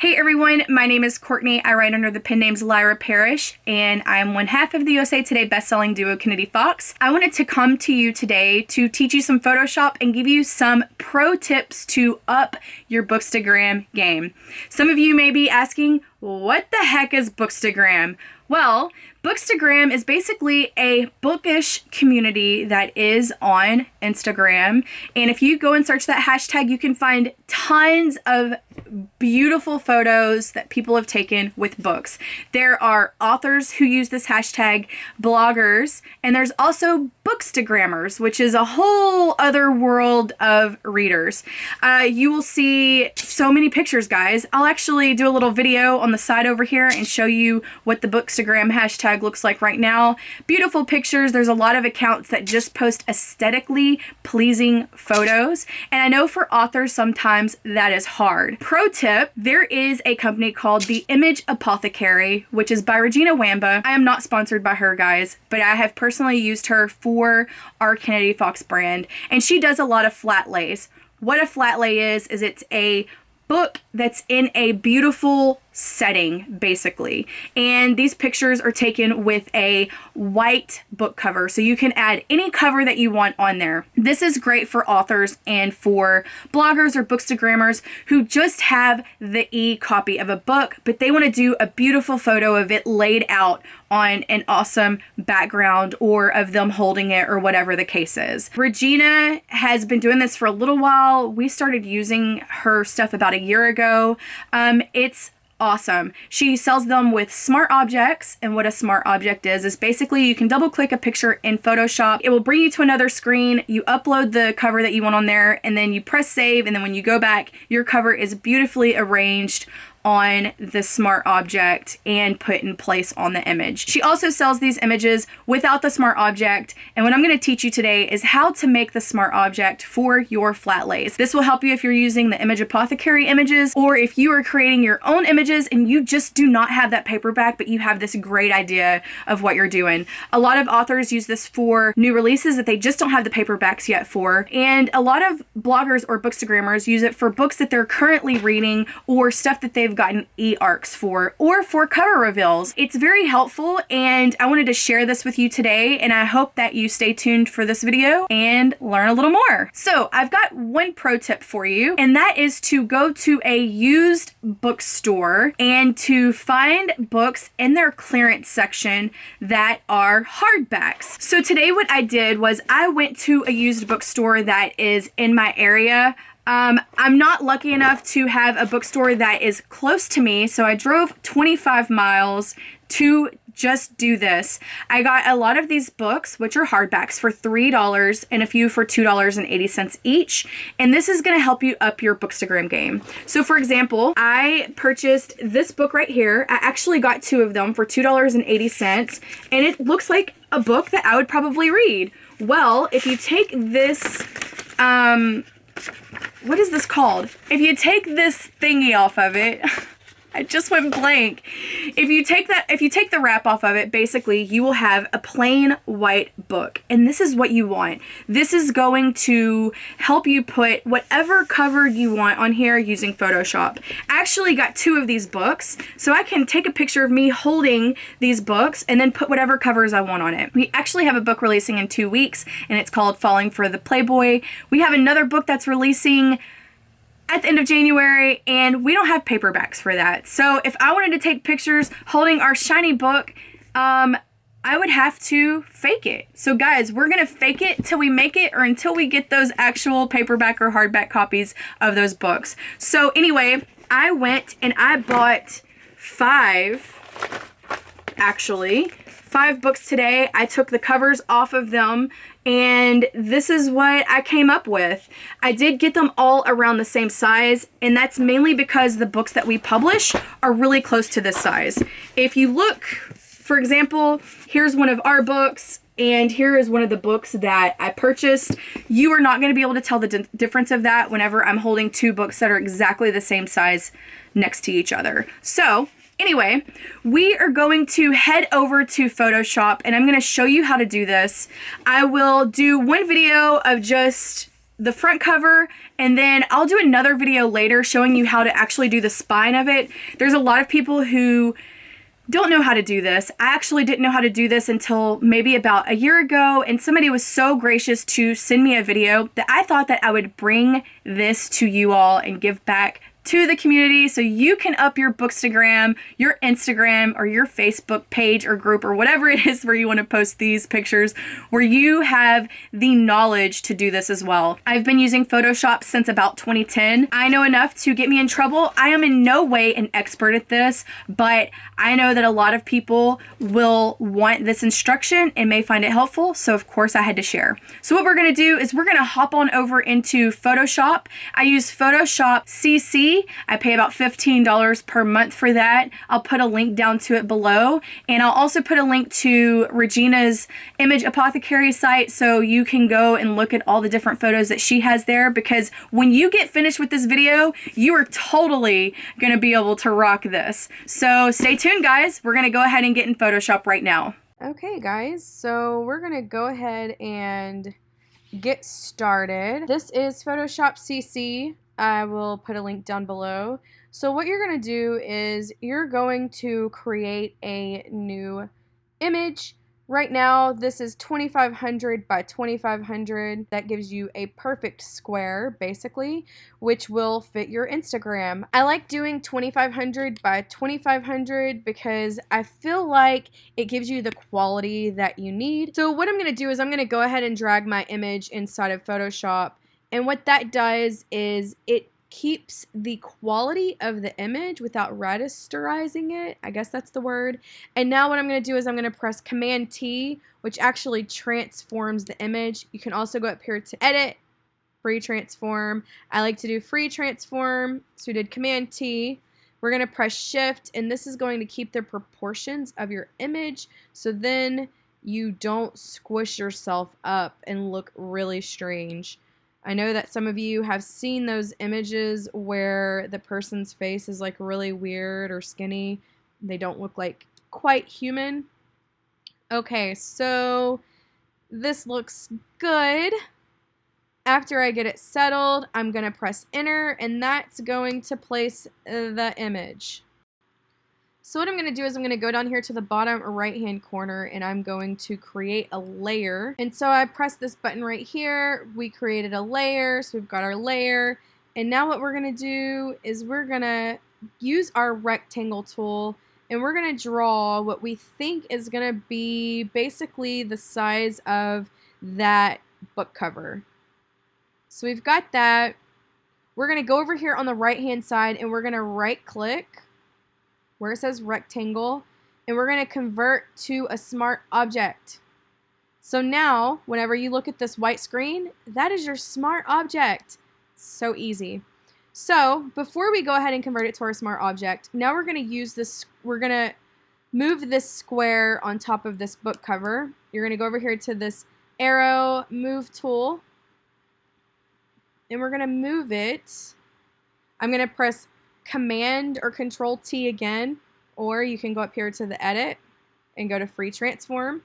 Hey everyone, my name is Courtney. I write under the pen names Lyra Parish, and I am one half of the USA Today bestselling duo Kennedy Fox. I wanted to come to you today to teach you some Photoshop and give you some pro tips to up your bookstagram game. Some of you may be asking, what the heck is bookstagram? Well, bookstagram is basically a bookish community that is on Instagram. And if you go and search that hashtag, you can find tons of beautiful photos that people have taken with books. There are authors who use this hashtag, bloggers, and there's also bookstagrammers, which is a whole other world of readers. You will see so many pictures, guys. I'll actually do a little video on the side over here and show you what the bookstagram hashtag looks like right now. Beautiful pictures. There's a lot of accounts that just post aesthetically pleasing photos. And I know for authors, sometimes that is hard. Pro tip, there is a company called the Image Apothecary, which is by Regina Wamba. I am not sponsored by her, guys, but I have personally used her for our Kennedy Fox brand, and she does a lot of flat lays. What a flat lay is it's a book that's in a beautiful setting, basically. And these pictures are taken with a white book cover, so you can add any cover that you want on there. This is great for authors and for bloggers or bookstagrammers who just have the e-copy of a book, but they want to do a beautiful photo of it laid out on an awesome background, or of them holding it, or whatever the case is. Regina has been doing this for a little while. We started using her stuff about a year ago. It's awesome. She sells them with smart objects, and what a smart object is basically you can double click a picture in Photoshop. It will bring you to another screen. You upload the cover that you want on there, and then you press save, and then when you go back, your cover is beautifully arranged on the smart object and put in place on the image. She also sells these images without the smart object, and what I'm going to teach you today is how to make the smart object for your flat lays. This will help you if you're using the Image Apothecary images, or if you are creating your own images and you just do not have that paperback, but you have this great idea of what you're doing. A lot of authors use this for new releases that they just don't have the paperbacks yet for, and a lot of bloggers or bookstagrammers use it for books that they're currently reading, or stuff that they've gotten e-arcs for, or for cover reveals. It's very helpful, and I wanted to share this with you today, and I hope that you stay tuned for this video and learn a little more. So I've got one pro tip for you, and that is to go to a used bookstore and to find books in their clearance section that are hardbacks. So today what I did was I went to a used bookstore that is in my area. I'm not lucky enough to have a bookstore that is close to me, so I drove 25 miles to just do this. I got a lot of these books, which are hardbacks, for $3 and a few for $2.80 each, and this is going to help you up your bookstagram game. So for example, I purchased this book right here. I actually got two of them for $2.80, and it looks like a book that I would probably read. Well, if you take this, what is this called? If you take this thingy off of it, I just went blank. If you take the wrap off of it, basically you will have a plain white book. And this is what you want. This is going to help you put whatever cover you want on here using Photoshop. I actually got two of these books, so I can take a picture of me holding these books and then put whatever covers I want on it. We actually have a book releasing in 2 weeks, and it's called Falling for the Playboy. We have another book that's releasing at the end of January, and we don't have paperbacks for that. So if I wanted to take pictures holding our shiny book, I would have to fake it. So guys, we're gonna fake it till we make it, or until we get those actual paperback or hardback copies of those books. So anyway, I went and I bought five books today. I took the covers off of them, and this is what I came up with. I did get them all around the same size, and that's mainly because the books that we publish are really close to this size. If you look, for example, here's one of our books, and here is one of the books that I purchased. You are not going to be able to tell the difference of that whenever I'm holding two books that are exactly the same size next to each other. So anyway, we are going to head over to Photoshop, and I'm going to show you how to do this. I will do one video of just the front cover, and then I'll do another video later showing you how to actually do the spine of it. There's a lot of people who don't know how to do this. I actually didn't know how to do this until maybe about a year ago, and somebody was so gracious to send me a video that I thought that I would bring this to you all and give back to the community so you can up your bookstagram, your Instagram, or your Facebook page or group or whatever it is where you want to post these pictures, where you have the knowledge to do this as well. I've been using Photoshop since about 2010. I know enough to get me in trouble. I am in no way an expert at this, but I know that a lot of people will want this instruction and may find it helpful, so of course I had to share. So what we're going to do is we're going to hop on over into Photoshop. I use Photoshop CC. I pay about $15 per month for that. I'll put a link down to it below, and I'll also put a link to Regina's image apothecary site so you can go and look at all the different photos that she has there, because when you get finished with this video, you are totally going to be able to rock this. So stay tuned, guys. We're going to go ahead and get in Photoshop right now. Okay, guys, so we're going to go ahead and get started. This is Photoshop CC. I will put a link down below. So what you're going to do is you're going to create a new image. Right now, this is 2500 by 2500. That gives you a perfect square, basically, which will fit your Instagram. I like doing 2500 by 2500 because I feel like it gives you the quality that you need. So what I'm going to do is I'm going to go ahead and drag my image inside of Photoshop. And what that does is it keeps the quality of the image without rasterizing it. I guess that's the word. And now what I'm going to do is I'm going to press Command T, which actually transforms the image. You can also go up here to Edit, Free Transform. I like to do Free Transform, so we did Command T. We're going to press Shift, and this is going to keep the proportions of your image, so then you don't squish yourself up and look really strange. I know that some of you have seen those images where the person's face is like really weird or skinny. They don't look like quite human. Okay, so this looks good. After I get it settled, I'm going to press Enter, and that's going to place the image. So what I'm going to do is I'm going to go down here to the bottom right-hand corner, and I'm going to create a layer. And so I press this button right here. We created a layer, so we've got our layer. And now what we're going to do is we're going to use our rectangle tool, and we're going to draw what we think is going to be basically the size of that book cover. So we've got that. We're going to go over here on the right-hand side, and we're going to right-click where it says rectangle, and we're going to convert to a smart object. So now, whenever you look at this white screen, that is your smart object. So easy. So before we go ahead and convert it to our smart object, now we're going to use this, we're going to move this square on top of this book cover. You're going to go over here to this arrow move tool, and we're going to move it. I'm going to press Command or Control T again, or you can go up here to the Edit and go to Free Transform.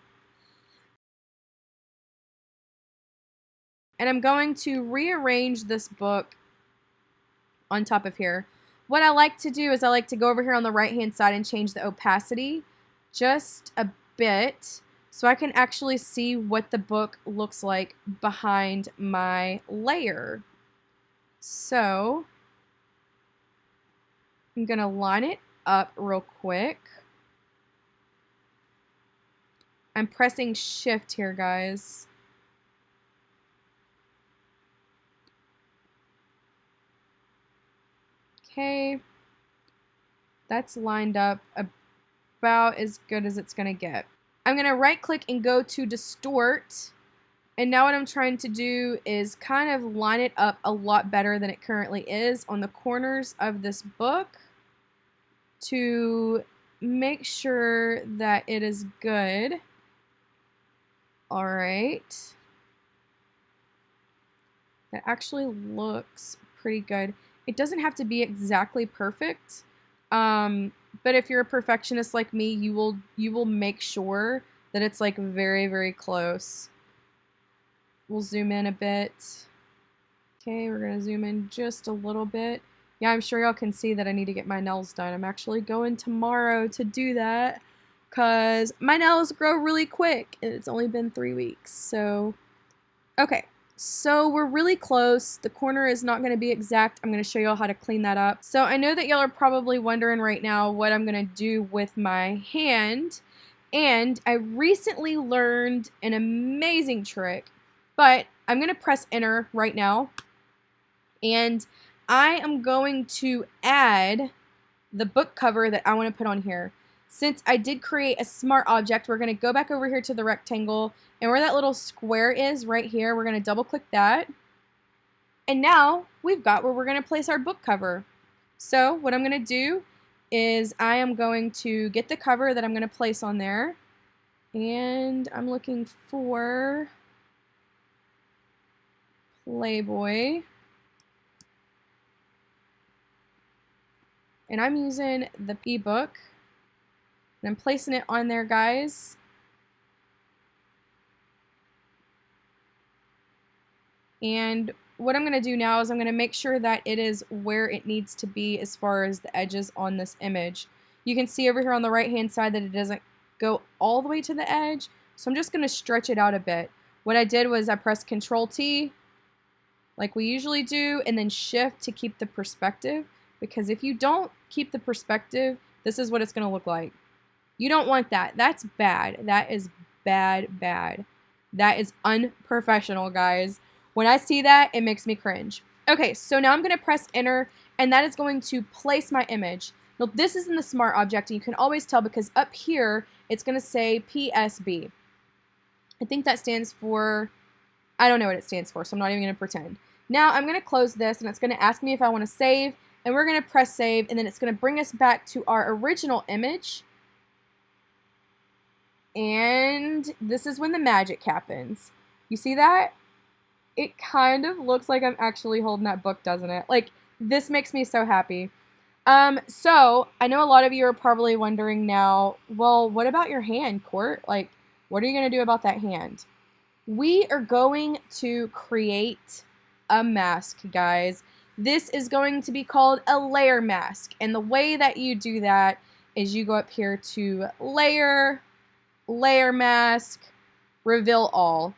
And I'm going to rearrange this book on top of here. What I like to do is I like to go over here on the right hand side and change the opacity just a bit so I can actually see what the book looks like behind my layer. So I'm going to line it up real quick. I'm pressing Shift here, guys. Okay. That's lined up about as good as it's going to get. I'm going to right click and go to Distort. And now what I'm trying to do is kind of line it up a lot better than it currently is on the corners of this book, to make sure that it is good. All right. That actually looks pretty good. It doesn't have to be exactly perfect, but if you're a perfectionist like me, you will make sure that it's like very, very close. We'll zoom in a bit. Okay, we're gonna zoom in just a little bit. Yeah, I'm sure y'all can see that I need to get my nails done. I'm actually going tomorrow to do that because my nails grow really quick and it's only been 3 weeks. So, okay. So we're really close. The corner is not going to be exact. I'm going to show y'all how to clean that up. So I know that y'all are probably wondering right now what I'm going to do with my hand. And I recently learned an amazing trick, but I'm going to press enter right now. And I am going to add the book cover that I want to put on here. Since I did create a smart object, we're going to go back over here to the rectangle, and where that little square is right here, we're going to double click that. And now we've got where we're going to place our book cover. So what I'm going to do is I am going to get the cover that I'm going to place on there, and I'm looking for Playboy. And I'm using the ebook. And I'm placing it on there, guys. And what I'm going to do now is I'm going to make sure that it is where it needs to be as far as the edges on this image. You can see over here on the right hand side that it doesn't go all the way to the edge. So I'm just going to stretch it out a bit. What I did was I pressed Control T like we usually do, and then Shift to keep the perspective. Because if you don't keep the perspective, this is what it's going to look like. You don't want that. That's bad. That is bad, bad. That is unprofessional, guys. When I see that, it makes me cringe. Okay, so now I'm going to press enter, and that is going to place my image. Now, this is in the smart object, and you can always tell because up here, it's going to say PSB. I think that stands for, I don't know what it stands for, so I'm not even going to pretend. Now, I'm going to close this, and it's going to ask me if I want to save, and we're going to press save, and then it's going to bring us back to our original image. And this is when the magic happens. You see that? It kind of looks like I'm actually holding that book, doesn't it? Like, this makes me so happy. So, I know a lot of you are probably wondering now, well, what about your hand, Court? Like, what are you going to do about that hand? We are going to create a mask, guys. This is going to be called a layer mask. And the way that you do that is you go up here to layer mask, reveal all.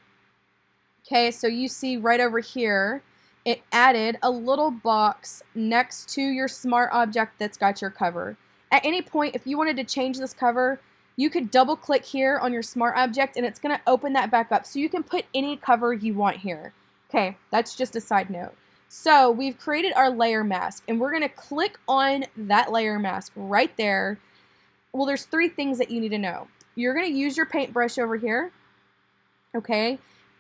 Okay, so you see right over here, it added a little box next to your smart object that's got your cover. At any point, if you wanted to change this cover, you could double click here on your smart object and it's gonna open that back up. So you can put any cover you want here. Okay, that's just a side note. So we've created our layer mask and we're gonna click on that layer mask right there. Well, there's 3 things that you need to know. You're going to use your paintbrush over here, okay,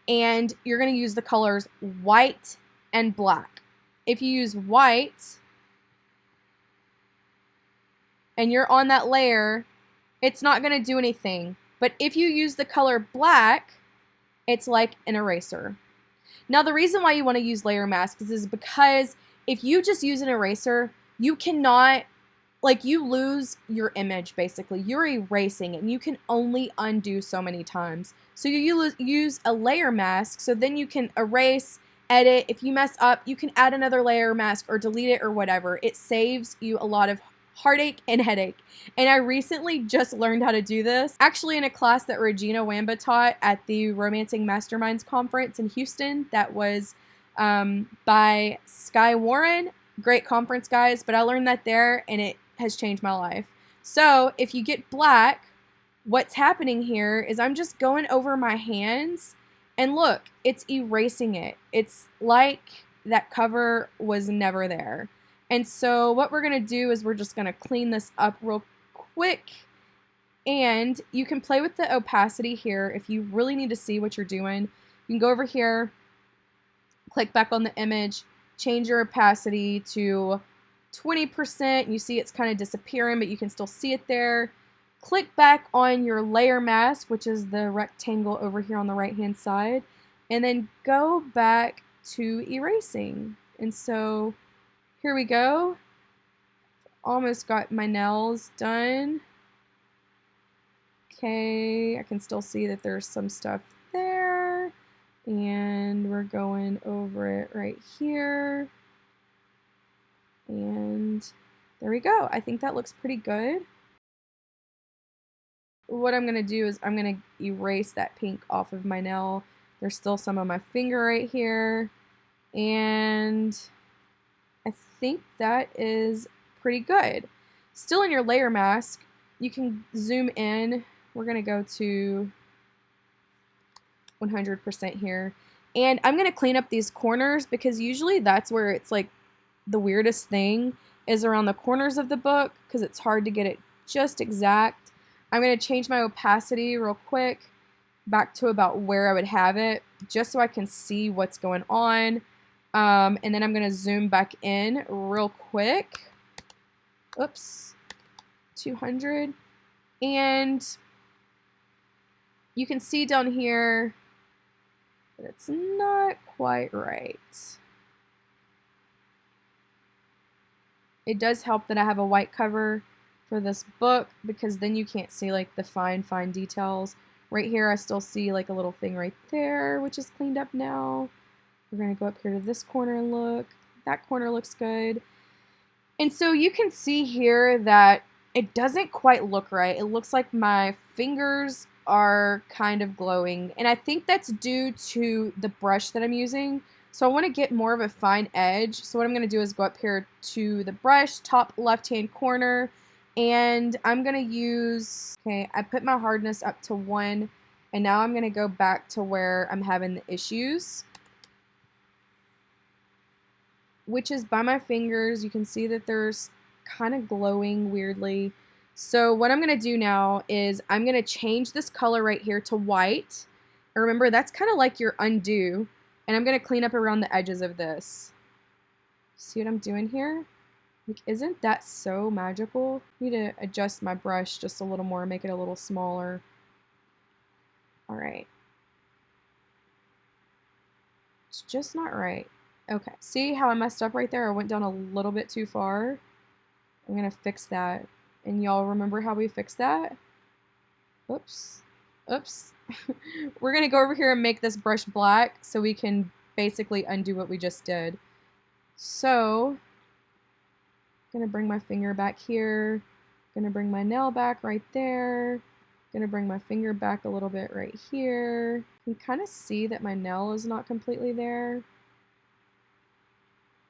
and you're going to use the colors white and black. If you use white and you're on that layer, it's not going to do anything. But if you use the color black, it's like an eraser. Now, the reason why you want to use layer masks is because if you just use an eraser, you cannot, like, you lose your image, basically. You're erasing it, and you can only undo so many times. So you use a layer mask, so then you can erase, edit. If you mess up, you can add another layer mask or delete it or whatever. It saves you a lot of heartache and headache. And I recently just learned how to do this, actually in a class that Regina Wamba taught at the Romancing Masterminds Conference in Houston. That was by Sky Warren. Great conference, guys, but I learned that there, and it has changed my life. So if you get black, what's happening here is I'm just going over my hands, and look, it's erasing it. It's like that cover was never there. And so what we're going to do is we're just going to clean this up real quick, and you can play with the opacity here if you really need to see what you're doing. You can go over here, click back on the image, change your opacity to 20%. You see it's kind of disappearing, but you can still see it there. Click back on your layer mask, which is the rectangle over here on the right hand side, and then go back to erasing. And so here we go. Almost got my nails done. Okay, I can still see that there's some stuff there. And we're going over it right here. And there we go. I think that looks pretty good. What I'm going to do is I'm going to erase that pink off of my nail. There's still some on my finger right here. And I think that is pretty good. Still in your layer mask, you can zoom in. We're going to go to 100% here. And I'm going to clean up these corners because usually that's where it's like the weirdest thing is around the corners of the book because it's hard to get it just exact. I'm going to change my opacity real quick back to about where I would have it just so I can see what's going on. And then I'm going to zoom back in real quick. Oops, 200. And you can see down here that it's not quite right. It does help that I have a white cover for this book because then you can't see like the fine details. Right here I still see like a little thing right there, which is cleaned up now. We're going to go up here to this corner and look. That corner looks good. And so you can see here that it doesn't quite look right. It looks like my fingers are kind of glowing. And I think that's due to the brush that I'm using. So I want to get more of a fine edge. So what I'm going to do is go up here to the brush, top left-hand corner. And I'm going to use, okay, I put my hardness up to 1. And now I'm going to go back to where I'm having the issues, which is by my fingers. You can see that there's kind of glowing weirdly. So what I'm going to do now is I'm going to change this color right here to white. And remember, that's kind of like your undo. And I'm going to clean up around the edges of this. See what I'm doing here? Like, isn't that so magical? I need to adjust my brush just a little more, make it a little smaller. All right. It's just not right. Okay, see how I messed up right there? I went down a little bit too far. I'm gonna fix that. And y'all remember how we fixed that? Oops, oops. We're gonna go over here and make this brush black so we can basically undo what we just did. So, I'm gonna bring my finger back here. Gonna bring my nail back right there. Gonna bring my finger back a little bit right here. You can kind of see that my nail is not completely there.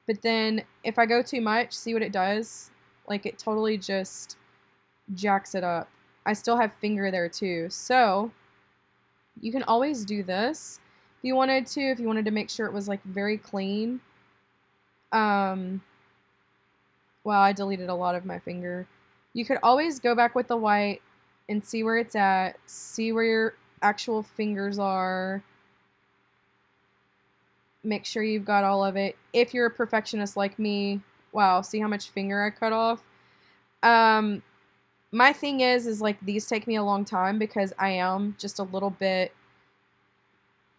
But then if I go too much, see what it does? Like it totally just jacks it up. I still have finger there too. So you can always do this if you wanted to make sure it was like very clean. Well, I deleted a lot of my finger. You could always go back with the white and see where it's at, see where your actual fingers are. Make sure you've got all of it. If you're a perfectionist like me, wow, see how much finger I cut off? My thing is like these take me a long time because I am just a little bit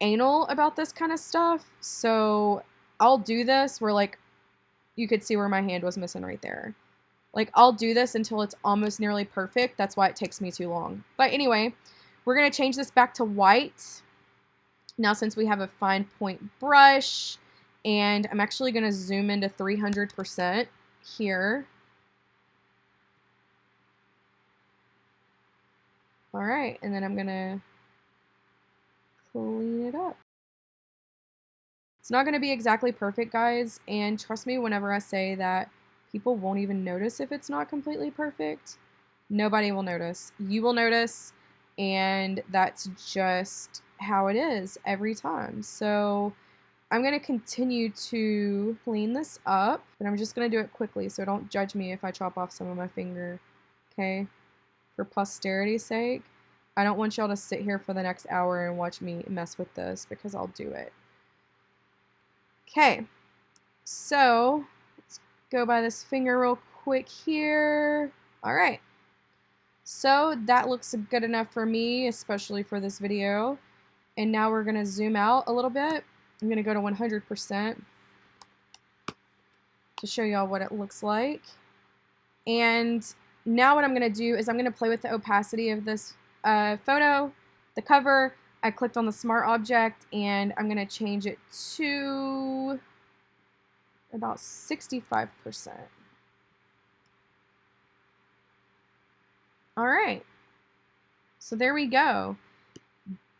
anal about this kind of stuff. So I'll do this where like you could see where my hand was missing right there. Like I'll do this until it's almost nearly perfect. That's why it takes me too long. But anyway, we're going to change this back to white. Now, since we have a fine point brush, and I'm actually going to zoom into 300% here. All right, and then I'm going to clean it up. It's not going to be exactly perfect, guys, and trust me whenever I say that people won't even notice if it's not completely perfect. Nobody will notice. You will notice, and that's just how it is every time. So I'm going to continue to clean this up, but I'm just going to do it quickly, so don't judge me if I chop off some of my finger, okay? For posterity's sake, I don't want y'all to sit here for the next hour and watch me mess with this because I'll do it. Okay, so let's go by this finger real quick here. All right, so that looks good enough for me, especially for this video. And now we're going to zoom out a little bit. I'm going to go to 100% to show y'all what it looks like. And now what I'm going to do is I'm going to play with the opacity of this photo, the cover. I clicked on the smart object and I'm going to change it to about 65%. All right. So there we go.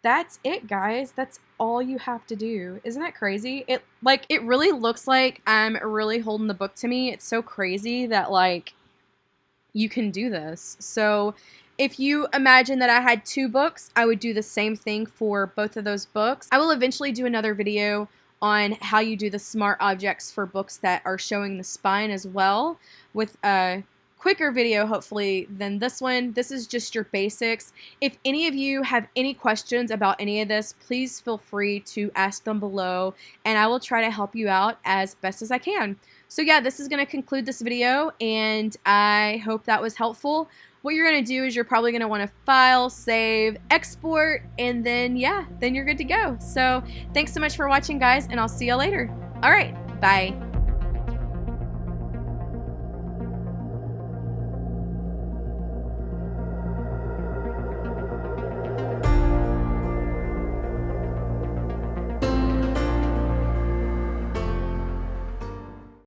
That's it, guys. That's all you have to do. Isn't that crazy? It really looks like I'm really holding the book to me. It's so crazy that like you can do this. So if you imagine that I had 2 books, I would do the same thing for both of those books. I will eventually do another video on how you do the smart objects for books that are showing the spine as well, with a quicker video hopefully than this one. This is just your basics. If any of you have any questions about any of this, please feel free to ask them below and I will try to help you out as best as I can. So yeah, this is going to conclude this video and I hope that was helpful. What you're going to do is you're probably going to want to file, save, export, and then yeah, then you're good to go. So thanks so much for watching, guys, and I'll see you later. All right, bye.